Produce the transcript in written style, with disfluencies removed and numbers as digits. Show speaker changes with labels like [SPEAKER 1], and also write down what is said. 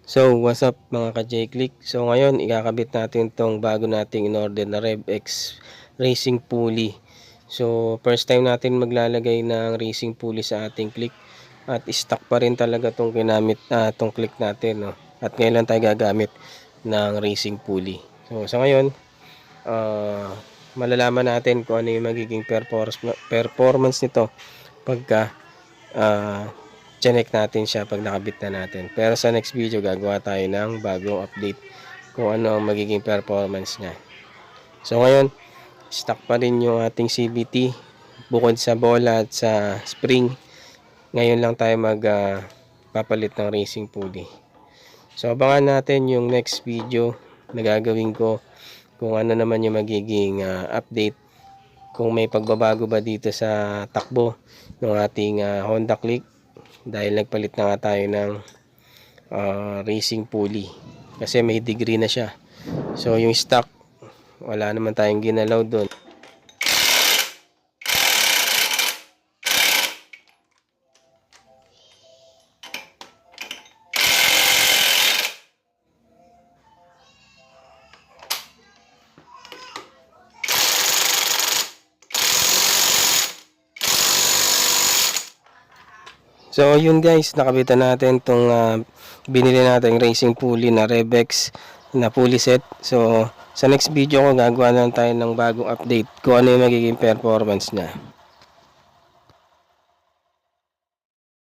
[SPEAKER 1] So, what's up mga ka-J-Click? So, ngayon, ikakabit natin tong bago nating in-order na RevX Racing Pulley. So, first time natin maglalagay ng racing pulley sa ating click. At stock pa rin talaga tong ginamit, tong click natin. No? At ngayon lang tayo gagamit ng racing pulley. So, sa ngayon, malalaman natin kung ano yung magiging performance nito pagka check natin siya pag nakabit na natin. Pero sa next video gagawa tayo ng bagong update kung ano ang magiging performance niya. So ngayon, stock pa rin yung ating CVT bukod sa bola at sa spring. Ngayon lang tayo papalit ng racing pulley. So abangan natin yung next video na gagawin ko kung ano naman yung magiging update, kung may pagbabago ba dito sa takbo ng ating Honda Click dahil nagpalit na nga tayo ng racing pulley kasi may degree na siya. So yung stock, wala naman tayong ginalaw doon. So yun guys, nakabitan natin tong binili natin racing pulley na RevX na pulley set. So sa next video ko gagawa lang tayo ng bagong update kung ano yung magiging performance niya.